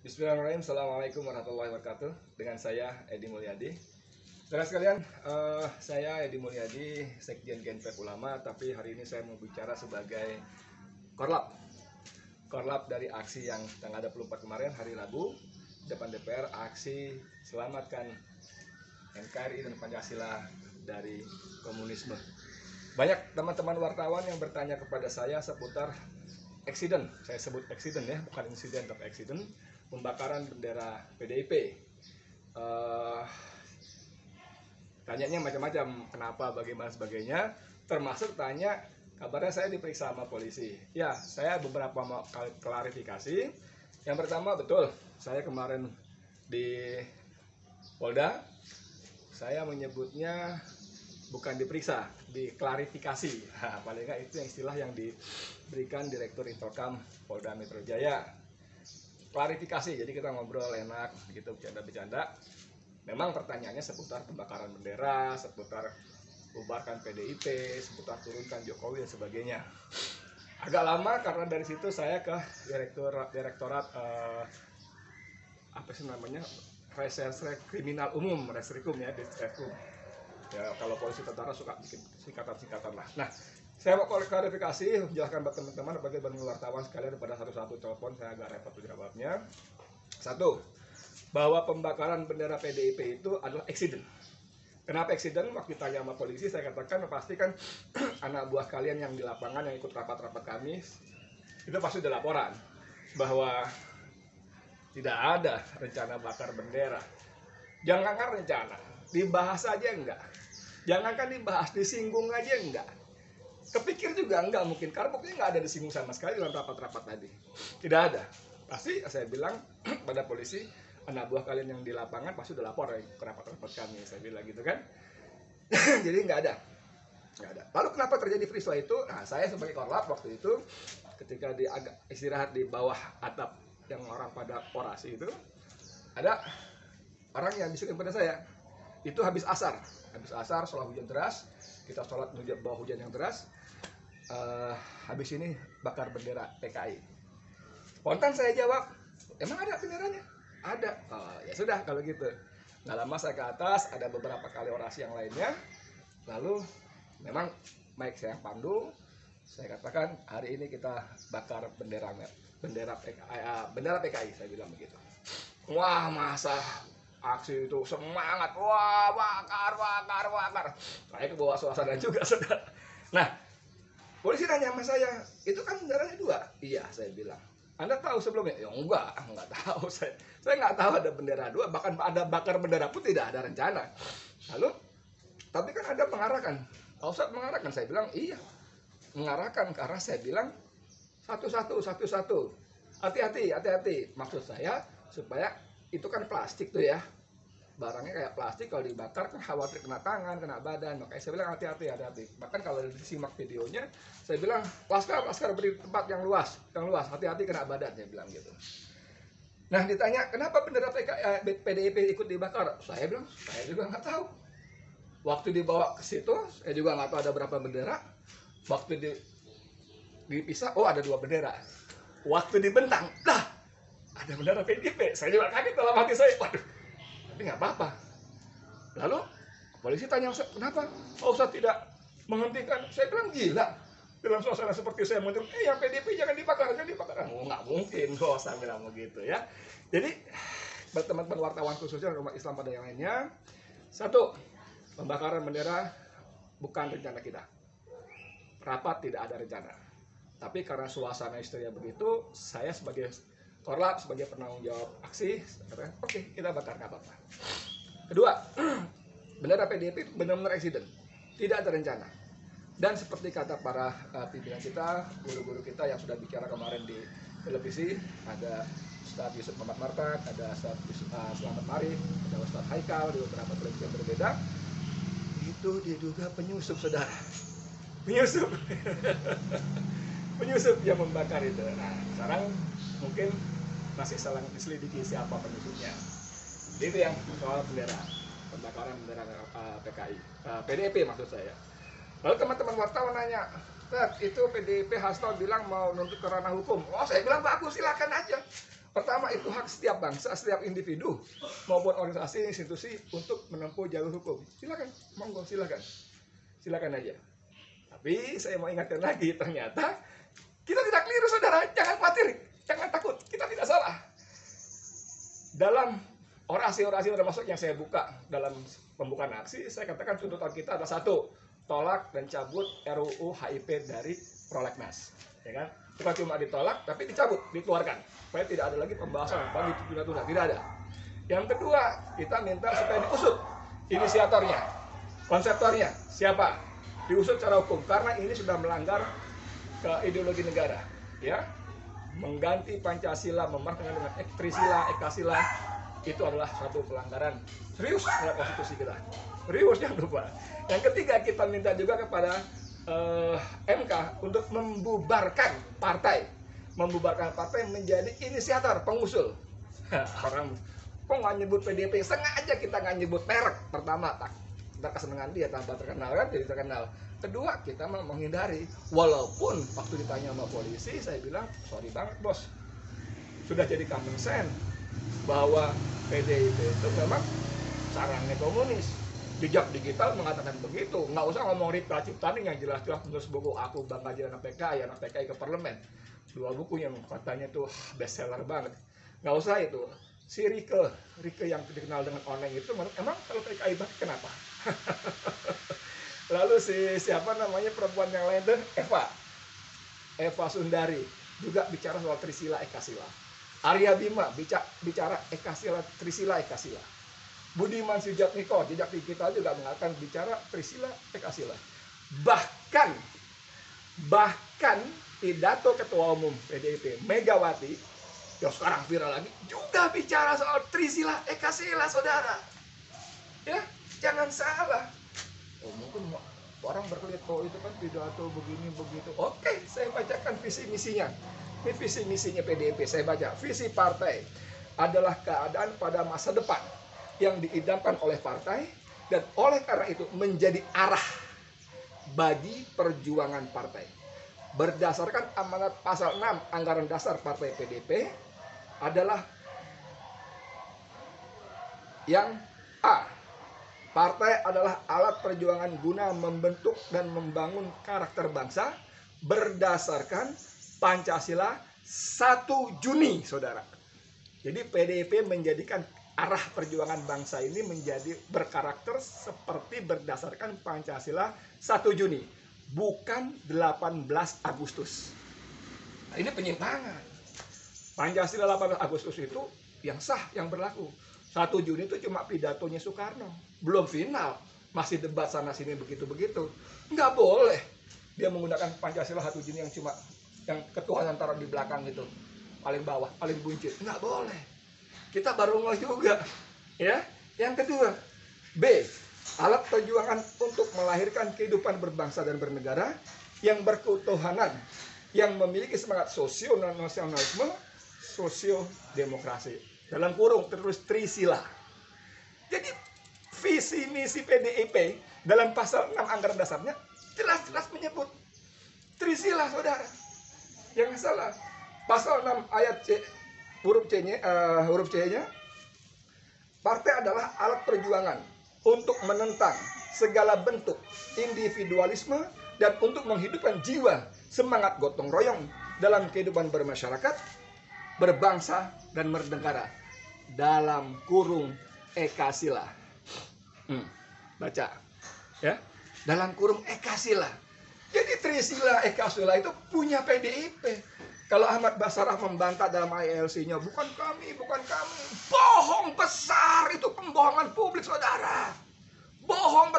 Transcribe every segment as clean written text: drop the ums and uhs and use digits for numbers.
Bismillahirrahmanirrahim. Assalamualaikum warahmatullahi wabarakatuh. Dengan saya Edi Mulyadi. Saudara sekalian, saya Edi Mulyadi, Sekjen Gnpf Ulama. Tapi hari ini saya mau bicara sebagai Korlap dari aksi yang tanggal 24 kemarin hari Rabu depan DPR, aksi selamatkan NKRI dan Pancasila dari komunisme. Banyak teman-teman wartawan yang bertanya kepada saya seputar eksiden, saya sebut eksiden ya, bukan insiden tapi eksiden, pembakaran bendera PDIP. Tanyanya macam-macam, kenapa, bagaimana, sebagainya. Termasuk tanya, kabarnya saya diperiksa sama polisi. Ya, saya beberapa kali klarifikasi. Yang pertama, betul, saya kemarin di Polda, saya menyebutnya bukan diperiksa, diklarifikasi. Nah, paling nggak itu yang istilah yang diberikan Direktur Intokam Polda Metro Jaya. Klarifikasi, jadi kita ngobrol enak gitu, bercanda-bercanda. Memang pertanyaannya seputar pembakaran bendera, seputar bubarkan PDIP, seputar turunkan Jokowi dan sebagainya. Agak lama karena dari situ saya ke direktorat apa sih namanya, Reserse Kriminal Umum, Reskrim ya, Diskrim. Ya, kalau polisi tentara suka bikin singkatan-singkatan lah. Nah, saya mau klarifikasi, menjelaskan buat teman-teman sebagai wartawan sekalian pada satu-satu telepon, saya agak repot jawabnya. Satu, bahwa pembakaran bendera PDIP itu adalah eksiden. Kenapa eksiden? Waktu ditanya sama polisi, saya katakan pasti kan anak buah kalian yang di lapangan yang ikut rapat-rapat kami itu pasti ada laporan bahwa tidak ada rencana bakar bendera. Jangankan rencana, dibahas aja enggak. Jangankan dibahas, disinggung aja enggak. Kepikir juga enggak mungkin, karena buktinya enggak ada disinggung sama sekali dalam rapat-rapat tadi. Tidak ada. Pasti saya bilang pada polisi, anak buah kalian yang di lapangan pasti udah lapor ya, ke rapat-rapat kami, saya bilang gitu kan. Jadi enggak ada. Lalu kenapa terjadi peristiwa itu? Nah, saya sebagai korlap waktu itu ketika di agak istirahat di bawah atap yang orang pada orasi itu, ada orang yang bisikin pada saya. Itu habis asar sholat hujan deras, kita sholat bawah hujan yang deras. Habis ini bakar bendera PKI. Spontan saya jawab, emang ada benderanya? Ada. Oh, ya sudah kalau gitu. Nggak lama saya ke atas, ada beberapa kali orasi yang lainnya. Lalu memang mic saya pandu, saya katakan hari ini kita bakar bendera PKI, saya bilang begitu. Wah, masa aksi itu semangat, wah bakar. Saya ke bawah suasana juga, saudara. Nah, polisi nanya sama saya, itu kan benderanya dua. Iya, saya bilang. Anda tahu sebelumnya? Ya enggak tahu. Saya nggak tahu ada bendera dua, bahkan ada bakar bendera pun tidak ada rencana. Lalu, tapi kan Anda mengarahkan. Pak Ustadz mengarahkan, saya bilang iya. Mengarahkan karena saya bilang satu-satu. Hati-hati. Maksud saya supaya itu kan plastik tuh ya. Barangnya kayak plastik, kalau dibakar kan khawatir kena tangan, kena badan. Makanya saya bilang hati-hati. Bahkan kalau disimak videonya, saya bilang laskar beri tempat yang luas, hati-hati kena badan, saya bilang gitu. Nah, ditanya kenapa bendera PDIP ikut dibakar, saya bilang saya juga nggak tahu. Waktu dibawa ke situ, saya juga nggak tahu ada berapa bendera. Waktu dipisah, oh ada 2 bendera. Waktu dibentang, ada bendera PDIP. Saya juga kaget dalam hati saya, waduh. Tapi nggak apa-apa. Lalu polisi tanya, kenapa Pak Ustadz tidak menghentikan? Saya bilang gila. Dalam suasana seperti saya menghentikan, yang PDIP jangan dibakar. Oh, nggak mungkin kok, saya bilang begitu ya. Jadi buat teman-teman wartawan khususnya umat Islam pada yang lainnya, satu, pembakaran bendera bukan rencana kita. Rapat tidak ada rencana. Tapi karena suasana histeria begitu, saya sebagai korlap, sebagai penanggung jawab aksi, oke, kita bakar, nggak apa-apa. Kedua, bendera PDIP benar-benar eksiden, tidak ada rencana. Dan seperti kata para pimpinan kita, guru-guru kita yang sudah bicara kemarin di televisi, ada Ustadz Yusuf Muhammad Martak, ada Ustadz Selamat Marif, ada Ustadz Haikal di beberapa televisi yang berbeda. Itu diduga penyusup, saudara. Penyusup yang membakar itu. Nah, sekarang mungkin masih saling diselidiki siapa penyusupnya. Itu yang soal bendera, pembakaran bendera PDIP maksud saya. Lalu teman-teman wartawan nanya, itu PDIP Hasto bilang mau nuntut ke ranah hukum. Oh, saya bilang bagus, silakan aja. Pertama itu itu hak setiap bangsa, setiap individu maupun organisasi institusi untuk menempuh jalur hukum. Silakan, monggo silakan. Silakan aja. Tapi saya mau ingatkan lagi, ternyata kita tidak keliru, saudara. Jangan khawatir, jangan takut, kita tidak salah. Dalam orasi-orasi termasuk yang saya buka dalam pembukaan aksi, saya katakan tuntutan kita adalah satu, tolak dan cabut RUU HIP dari prolegnas, ya kan? Bukan cuma ditolak, tapi dicabut, dikeluarkan, supaya tidak ada lagi pembahasan bagi ditunda-tunda, tidak ada. Yang kedua, kita minta supaya diusut inisiatornya, konseptornya, siapa? Diusut secara hukum, karena ini sudah melanggar ke ideologi negara, ya. Mengganti Pancasila, memartabatkan dengan Trisila, Ekasila, itu adalah satu pelanggaran serius terhadap konstitusi kita. Serius, jangan lupa. Yang ketiga, kita minta juga kepada MK untuk membubarkan partai menjadi inisiator, pengusul. Orang kok nggak nyebut PDIP, sengaja kita nggak nyebut merek. Pertama, kita kesenangan dia tanpa terkenal kan, jadi terkenal. Kedua, kita mau menghindari, walaupun waktu ditanya sama polisi, saya bilang sorry banget bos, sudah jadi common sense bahwa PDIP itu memang sarangnya komunis. Jejak digital mengatakan begitu. Nggak usah ngomong Ripka Ciptaning yang jelas-jelas menulis buku Aku Bangga Jadi Anak PKI, Anak PKI ke Parlemen. 2 buku yang katanya tuh bestseller banget. Nggak usah itu. Si Rike yang dikenal dengan Oneng itu, emang kalau PKI banget kenapa? Lalu siapa namanya perempuan yang lain tuh, Eva Sundari juga bicara soal Trisila Ekasila. Arya Bima bicara Ekasila, Trisila Ekasila. Budiman Sujatmiko, jejak digital juga mengatakan bicara Trisila Ekasila. Bahkan pidato Ketua Umum PDIP Megawati yang sekarang viral lagi juga bicara soal Trisila Ekasila, saudara. Ya, jangan salah. Mungkin orang berkelit, itu kan pidato begini begitu. Oke, saya bacakan visi misinya. Ini visi misinya PDIP, saya baca. Visi partai adalah keadaan pada masa depan yang diidamkan oleh partai, dan oleh karena itu menjadi arah bagi perjuangan partai. Berdasarkan amanat pasal 6 Anggaran Dasar Partai PDIP adalah yang A. Partai adalah alat perjuangan guna membentuk dan membangun karakter bangsa berdasarkan Pancasila 1 Juni, saudara. Jadi PDIP menjadikan arah perjuangan bangsa ini menjadi berkarakter seperti berdasarkan Pancasila 1 Juni, bukan 18 Agustus. Nah, ini penyimpangan. Pancasila 18 Agustus itu yang sah, yang berlaku. 1 Juni itu cuma pidatonya Soekarno, belum final, masih debat sana sini begitu-begitu. Nggak boleh dia menggunakan Pancasila 1 Juni yang cuma yang ketuhanan taruh di belakang itu, paling bawah, paling buncit. Nggak boleh. Kita baru ngeh juga, ya. Yang kedua, B, alat perjuangan untuk melahirkan kehidupan berbangsa dan bernegara yang berketuhanan, yang memiliki semangat sosio-nasionalisme, sosio-demokrasi. Dalam kurung tertulis Trisila. Jadi visi misi PDIP dalam pasal 6 Anggaran Dasarnya jelas-jelas menyebut Trisila, saudara. Yang salah, pasal 6 ayat C, huruf C-nya, partai adalah alat perjuangan untuk menentang segala bentuk individualisme dan untuk menghidupkan jiwa semangat gotong royong dalam kehidupan bermasyarakat, berbangsa dan bernegara. Dalam kurung Ekasila. Baca, ya. Dalam kurung Ekasila. Jadi Trisila Ekasila itu punya PDIP. Kalau Ahmad Basarah membantah dalam ILC-nya, bukan kami. Bohong besar, itu pembohongan publik, saudara. Bohong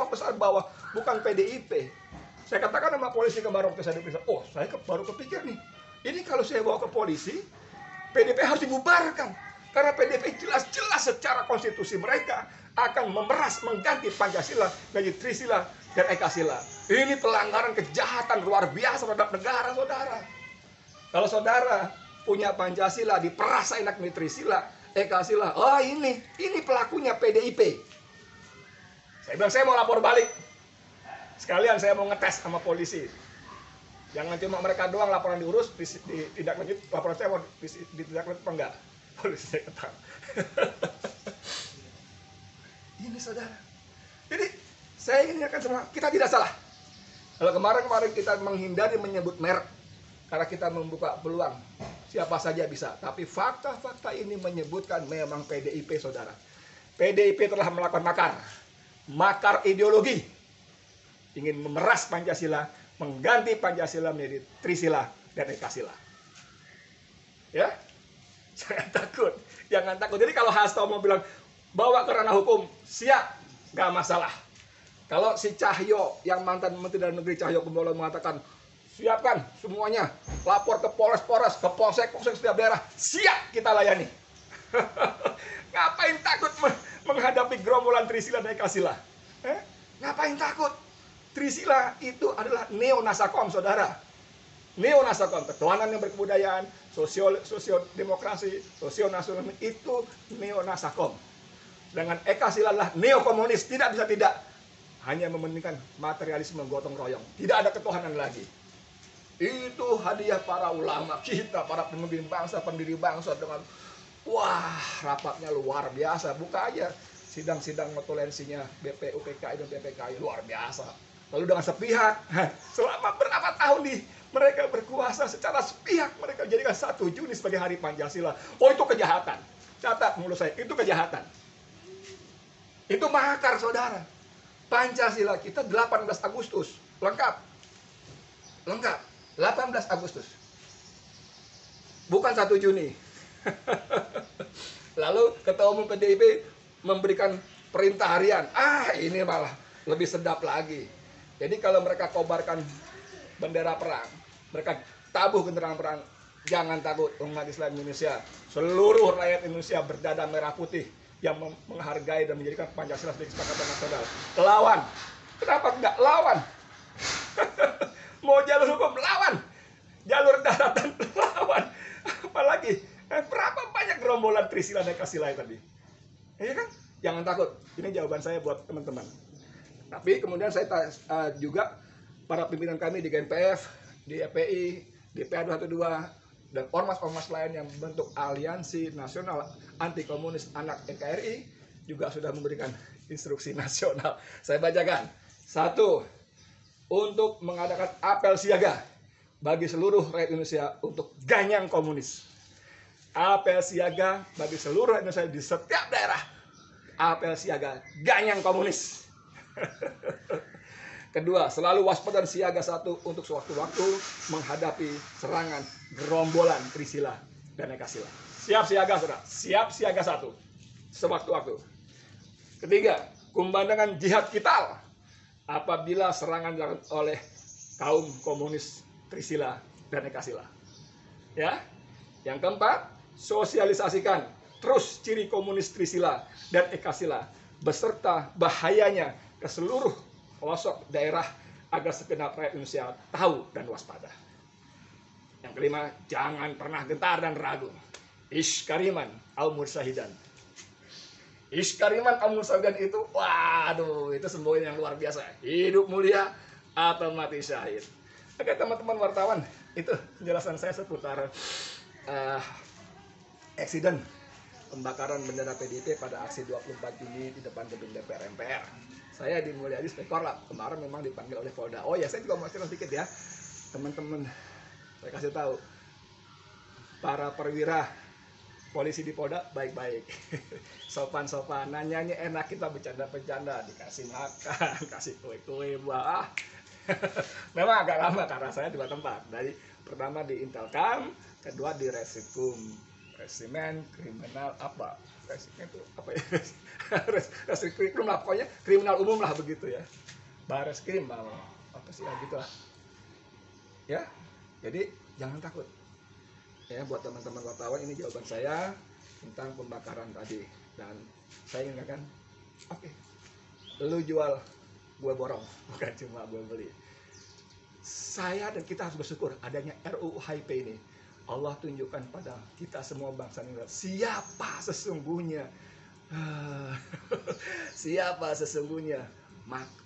besar bahwa bukan PDIP. Saya katakan sama polisi kemarin waktu saya diperiksa, saya baru kepikir nih, ini kalau saya bawa ke polisi, PDIP harus dibubarkan. Karena PDIP jelas-jelas secara konstitusi mereka akan memeras, mengganti Pancasila menjadi Trisila dan Ekasila. Ini pelanggaran kejahatan luar biasa terhadap negara, saudara. Kalau saudara punya Pancasila diperas enak nih Trisila, Ekasila, ini pelakunya PDIP. Saya bilang saya mau lapor balik. Sekalian saya mau ngetes sama polisi. Jangan cuma mereka doang laporan diurus, ditindak lanjut, laporan saya mau ditindak lanjut apa enggak. polisi saya ketawa. Ini saudara. Jadi saya ingin ingatkan semua, kita tidak salah. Kalau kemarin kita menghindari menyebut merek karena kita membuka peluang siapa saja bisa. Tapi fakta-fakta ini menyebutkan memang PDIP, saudara. PDIP telah melakukan makar ideologi, ingin memeras Pancasila, mengganti Pancasila menjadi Trisila dan Ekasila. Ya, jangan takut. Jadi kalau Hasto mau bilang bawa ke ranah hukum, siap, nggak masalah. Kalau si Cahyo yang mantan Menteri Dalam Negeri Cahyo Kumolo mengatakan siapkan semuanya, lapor ke Polres, ke Polsek setiap daerah, siap kita layani. Ngapain takut menghadapi gerombolan Trisila dan Ekasila? Ngapain takut? Trisila itu adalah neo-nasakom, saudara. Neo-nasakom, ketuhanan yang berkebudayaan, sosio-demokrasi, sosio-nasionalisme, itu neo-nasakom. Dengan Ekasila adalah neo-komunis, tidak bisa tidak. Hanya mementingkan materialisme gotong royong. Tidak ada ketuhanan lagi. Itu hadiah para ulama kita, para pemimpin bangsa, pendiri bangsa dengan wah, rapatnya luar biasa. Buka aja sidang-sidang notulensinya BPUPKI dan PPKI, luar biasa. Lalu dengan sepihak, selama berapa tahun mereka berkuasa secara sepihak, mereka jadikan 1 Juni sebagai hari Pancasila. Oh, itu kejahatan. Catat mulut saya, itu kejahatan. Itu makar, saudara. Pancasila kita 18 Agustus, lengkap. 18 Agustus. Bukan 1 Juni. Lalu Ketua Umum PDIP memberikan perintah harian. Ini malah lebih sedap lagi. Jadi kalau mereka kobarkan bendera perang, mereka tabuh genderang perang, jangan takut umat Islam Indonesia. Seluruh rakyat Indonesia berdada merah putih yang menghargai dan menjadikan Pancasila sebagai kesepakatan nasional. Lawan. Kenapa enggak lawan? Mau jalur hukum lawan, jalur daratan lawan. Apalagi berapa banyak gerombolan Trisila dan Ekasila tadi? Iya kan? Jangan takut. Ini jawaban saya buat teman-teman. Tapi kemudian saya juga para pimpinan kami di GNPF, di EPI, di PA212 dan ormas-ormas lain yang membentuk Aliansi Nasional Anti Komunis Anak NKRI juga sudah memberikan instruksi nasional. Saya bacakan. 1. Untuk mengadakan apel siaga bagi seluruh rakyat Indonesia untuk ganyang komunis. Apel siaga bagi seluruh rakyat Indonesia di setiap daerah. Apel siaga ganyang komunis. Kedua, selalu waspada dan siaga 1 untuk sewaktu-waktu menghadapi serangan gerombolan Trisila dan Ekasila. Siap siaga, saudara. Siap siaga 1 sewaktu-waktu. Ketiga, kumandangkan jihad vital apabila serangan dilakukan oleh kaum komunis Trisila dan Ekasila. Ya. Yang keempat, sosialisasikan terus ciri komunis Trisila dan Ekasila beserta bahayanya ke seluruh pelosok daerah agar segenap rakyat Indonesia tahu dan waspada. Yang kelima, jangan pernah gentar dan ragu. Iskariman al-mursahidan. Iskariman al-mursahidan itu, waduh, itu semboyan yang luar biasa. Hidup mulia atau mati syahid. Oke, teman-teman wartawan, itu penjelasan saya seputar eksiden pembakaran bendera PDIP pada aksi 24 Juni di depan gedung DPR MPR. Saya di Mulyadi Spekorlap, kemarin memang dipanggil oleh Polda. Oh ya, saya juga mau cerita sedikit ya, teman-teman. Saya kasih tahu, para perwira polisi di Polda baik-baik, sopan-sopan, nanyanya enak, kita bercanda-bercanda, dikasih makan, kasih kue-kue, buah. Memang agak lama karena saya 2 tempat. Dari pertama di Intelkam, kedua di Resimen Kriminal apa? Resimen itu apa ya? Reskrim lah, pokoknya kriminal umum lah begitu ya. Bareskrim apa sih ya gitu lah. Ya, jadi jangan takut. Ya, buat teman-teman wartawan, ini jawaban saya tentang pembakaran tadi. Dan saya ingatkan, oke, lu jual, gue borong, bukan cuma gue beli. Saya dan kita harus bersyukur adanya RUU HIP ini. Allah tunjukkan pada kita semua bangsa Indonesia siapa sesungguhnya siapa sesungguhnya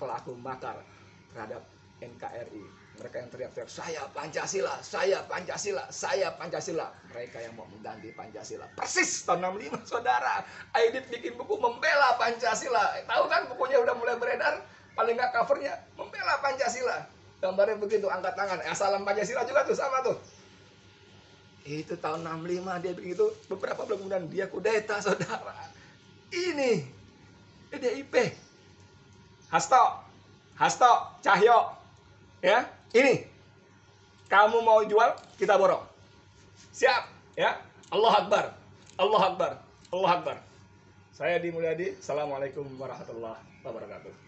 pelaku makar terhadap NKRI. Mereka yang teriak-teriak, saya Pancasila, saya Pancasila, saya Pancasila. Mereka yang mau mengganti Pancasila. Persis tahun 65, saudara. Aidit bikin buku membela Pancasila. Tahu kan bukunya udah mulai beredar? Paling nggak covernya, membela Pancasila. Gambarnya begitu, angkat tangan. Salam Pancasila juga tuh, sama tuh. Itu tahun 65 dia begitu. Beberapa bulan kemudian dia kudeta, saudara. Ini PDIP. Hasto, Cahyo. Ya, ini kamu mau jual, kita borong. Siap, ya. Allah Akbar. Allah Akbar. Allah Akbar. Saya Di Mulyadi. Assalamualaikum warahmatullahi wabarakatuh.